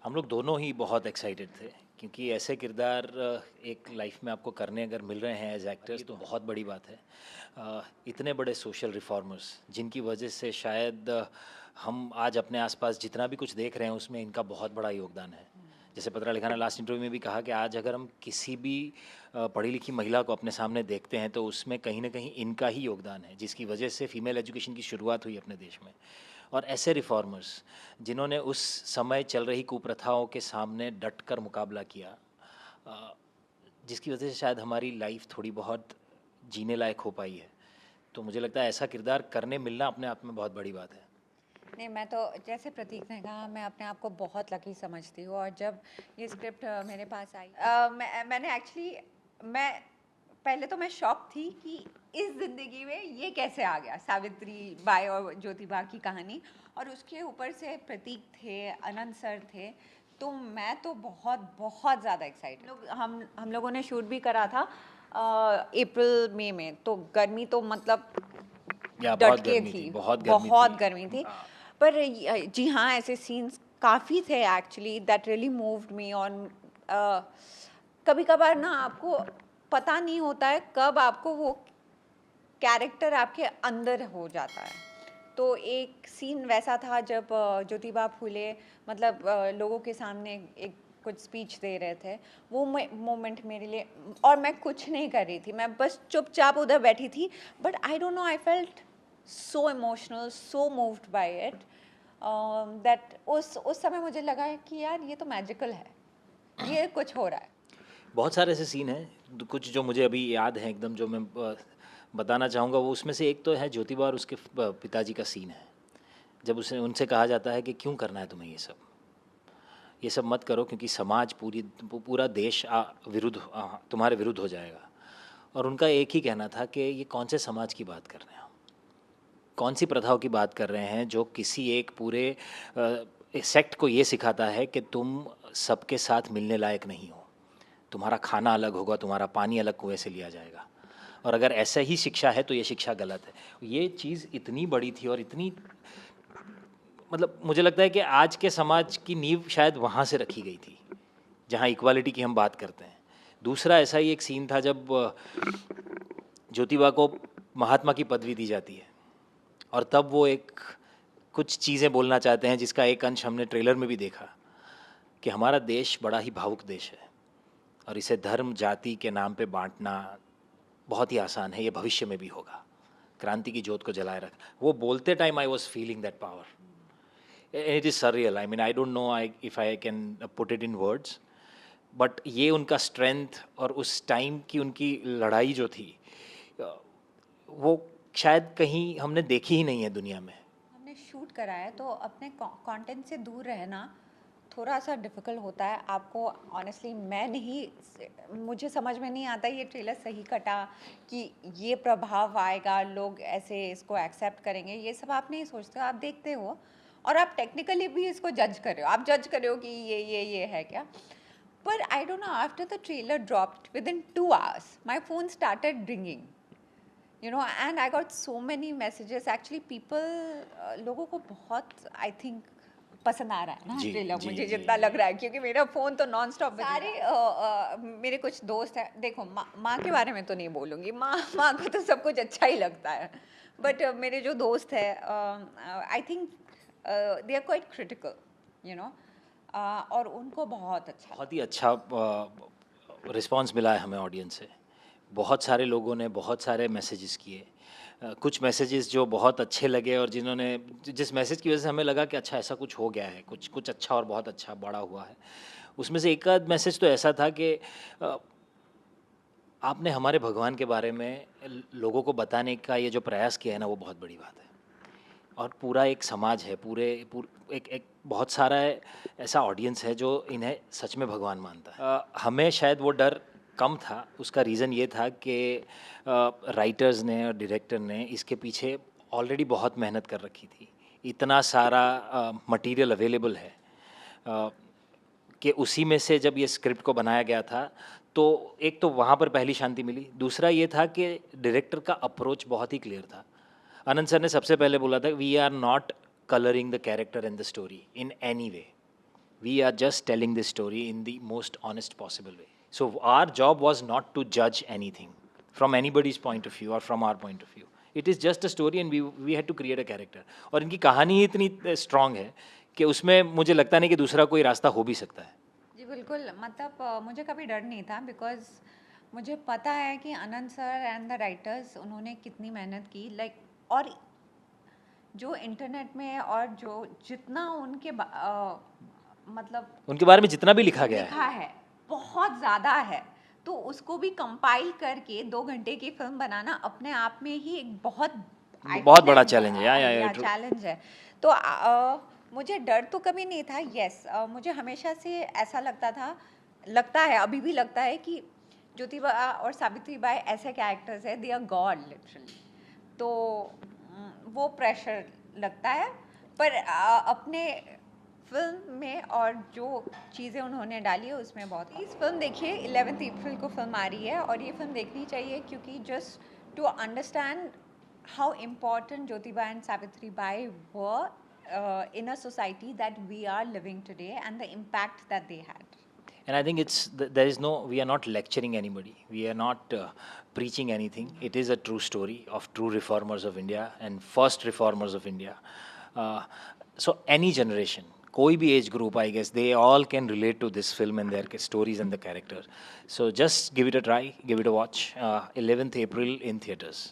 हम लोग दोनों ही बहुत एक्साइटेड थे क्योंकि ऐसे किरदार एक लाइफ में आपको करने अगर मिल रहे हैं एज एक्टर्स तो बहुत बड़ी बात है। इतने बड़े सोशल रिफॉर्मर्स जिनकी वजह से शायद हम आज अपने आसपास जितना भी कुछ देख रहे हैं उसमें इनका बहुत बड़ा योगदान है। जैसे पत्रा लिखा ने लास्ट इंटरव्यू में भी कहा कि आज अगर हम किसी भी पढ़ी लिखी महिला को अपने सामने देखते हैं तो उसमें कहीं ना कहीं इनका ही योगदान है, जिसकी वजह से फीमेल एजुकेशन की शुरुआत हुई अपने देश में। और ऐसे रिफॉर्मर्स जिन्होंने उस समय चल रही कुप्रथाओं के सामने डटकर मुकाबला किया, अ, जिसकी वजह से शायद हमारी लाइफ थोड़ी बहुत जीने लायक हो पाई है। तो मुझे लगता है ऐसा किरदार करने मिलना अपने आप में बहुत बड़ी बात है। नहीं, मैं तो जैसे प्रतीक ने कहा, मैं अपने आप को बहुत लकी समझती हूँ। और जब ये स्क्रिप्ट मेरे पास आई, मैंने एक्चुअली मैं पहले तो मैं शॉक थी कि इस ज़िंदगी में ये कैसे आ गया, सावित्री बाई और ज्योतिबा की कहानी। और उसके ऊपर से प्रतीक थे, अनंत सर थे, तो मैं तो बहुत बहुत ज़्यादा एक्साइटेड। हम लोगों ने शूट भी करा था अप्रैल मई में, तो गर्मी तो मतलब या डट बहुत के गर्मी थी, थी, बहुत गर्मी बहुत थी। गर्मी थी। पर जी हाँ, ऐसे सीन्स काफ़ी थे actually that really moved me on. कभी कभार ना आपको पता नहीं होता है कब आपको वो कैरेक्टर आपके अंदर हो जाता है। तो एक सीन वैसा था जब ज्योतिबा फूले मतलब लोगों के सामने एक कुछ स्पीच दे रहे थे। वो मोमेंट मेरे लिए, और मैं कुछ नहीं कर रही थी, मैं बस चुपचाप उधर बैठी थी। But I don't know, I felt so emotional, so moved by it that उस समय मुझे लगा है कि यार ये तो मैजिकल है, ये कुछ हो रहा है। बहुत सारे ऐसे सीन हैं, कुछ जो मुझे अभी याद हैं एकदम, जो मैं बताना चाहूँगा। वो उसमें से एक तो है ज्योतिबा और उसके पिताजी का सीन है, जब उसे उनसे कहा जाता है कि क्यों करना है तुम्हें ये सब मत करो क्योंकि समाज पूरा देश तुम्हारे विरुद्ध हो जाएगा। और उनका एक ही कहना था कि ये कौन से समाज की बात कर रहे हैं हम, कौन सी प्रथाओं की बात कर रहे हैं जो किसी एक पूरे सेक्ट को ये सिखाता है कि तुम सबके साथ मिलने लायक नहीं हो, तुम्हारा खाना अलग होगा, तुम्हारा पानी अलग कुएं से लिया जाएगा। और अगर ऐसा ही शिक्षा है तो ये शिक्षा गलत है। ये चीज़ इतनी बड़ी थी और इतनी, मतलब मुझे लगता है कि आज के समाज की नींव शायद वहाँ से रखी गई थी जहाँ इक्वालिटी की हम बात करते हैं। दूसरा ऐसा ही एक सीन था जब ज्योतिबा को महात्मा की पदवी दी जाती है और तब वो एक कुछ चीज़ें बोलना चाहते हैं जिसका एक अंश हमने ट्रेलर में भी देखा कि हमारा देश बड़ा ही भावुक देश है और इसे धर्म जाति के नाम पे बांटना बहुत ही आसान है, ये भविष्य में भी होगा। क्रांति की जोत को जलाए रख, वो बोलते time I was feeling that power. It is surreal, I mean I don't know if I can put it in words, but ये उनका स्ट्रेंथ और उस टाइम की उनकी लड़ाई जो थी, वो शायद कहीं हमने देखी ही नहीं है दुनिया में। हमने शूट करा है तो अपने कंटेंट से दूर रहना थोड़ा सा डिफ़िकल्ट होता है आपको। ऑनेस्टली मैं नहीं, मुझे समझ में नहीं आता ये ट्रेलर सही कटा कि ये प्रभाव आएगा, लोग ऐसे इसको एक्सेप्ट करेंगे, ये सब आप नहीं सोचते हो। आप देखते हो और आप टेक्निकली भी इसको जज कर रहे हो, आप जज कर रहे हो कि ये है क्या। पर I don't know, after the trailer dropped with in 2 hours my phone started ringing, and I got so many messages actually, people लोगों को बहुत, I think, पसंद आ रहा है ना जी ट्रेलर, जी मुझे जी जितना लग रहा है, क्योंकि मेरा फ़ोन तो नॉन स्टॉप सारे मेरे कुछ दोस्त हैं। देखो, माँ के बारे में तो नहीं बोलूँगी, माँ को तो सब कुछ अच्छा ही लगता है। बट मेरे जो दोस्त हैं, I think they are quite critical, you know और उनको बहुत अच्छा बहुत ही अच्छा रिस्पांस मिला है हमें ऑडियंस से। बहुत सारे लोगों ने बहुत सारे मैसेजेस किए, कुछ मैसेजेस जो बहुत अच्छे लगे और जिस मैसेज की वजह से हमें लगा कि अच्छा ऐसा कुछ हो गया है, कुछ कुछ अच्छा और बहुत अच्छा बड़ा हुआ है। उसमें से एक आध मैसेज तो ऐसा था कि आपने हमारे भगवान के बारे में लोगों को बताने का ये जो प्रयास किया है ना, वो बहुत बड़ी बात है। और पूरा एक समाज है, एक बहुत सारा ऐसा ऑडियंस है जो इन्हें सच में भगवान मानता है। हमें शायद वो डर कम था, उसका रीज़न ये था कि राइटर्स ने और डायरेक्टर ने इसके पीछे ऑलरेडी बहुत मेहनत कर रखी थी। इतना सारा मटेरियल अवेलेबल है कि उसी में से जब ये स्क्रिप्ट को बनाया गया था तो एक तो वहाँ पर पहली शांति मिली। दूसरा ये था कि डायरेक्टर का अप्रोच बहुत ही क्लियर था। आनंद सर ने सबसे पहले बोला था, we are not colouring the character and the story in any way, We are just telling this story in the most honest possible way. So our job was not to judge anything from anybody's point of view or from our point of view. It is just a story and we had to create a character. और इनकी कहानी ही इतनी strong है कि उसमें मुझे लगता नहीं कि दूसरा कोई रास्ता हो भी सकता है. जी बिल्कुल, मतलब मुझे कभी डर नहीं था बिकॉज मुझे पता है कि आनंद सर एंड द राइटर्स उन्होंने कितनी मेहनत की, लाइक और जो इंटरनेट में और जो जितना मतलब उनके बारे में जितना भी लिखा गया लिखा है बहुत ज़्यादा है, तो उसको भी कंपाइल करके 2 घंटे की फिल्म बनाना अपने आप में ही एक बहुत बड़ा चैलेंज है. या चैलेंज है. तो मुझे डर तो कभी नहीं था. यस, मुझे हमेशा से ऐसा लगता है अभी भी लगता है कि ज्योतिबा और सावित्री बाई ऐसे कैरेक्टर्स है, दे आर गॉड लिटरली. तो वो प्रेशर लगता है, पर अपने फिल्म में और जो चीज़ें उन्होंने डाली है उसमें बहुत. इस फिल्म देखिए, 11 अप्रैल को फिल्म आ रही है और ये फिल्म देखनी चाहिए क्योंकि just to understand how important Jyotiba and Savitri Bai were in a society that we are living today and the impact that they had. And I think there is no, we are not lecturing anybody. We are not preaching anything. It is a true story of true reformers of India and first reformers of India. So any generation, कोई भी age group, I guess, they all can relate to this film and their stories and the characters. So just give it a try, give it a watch. 11th April in theaters.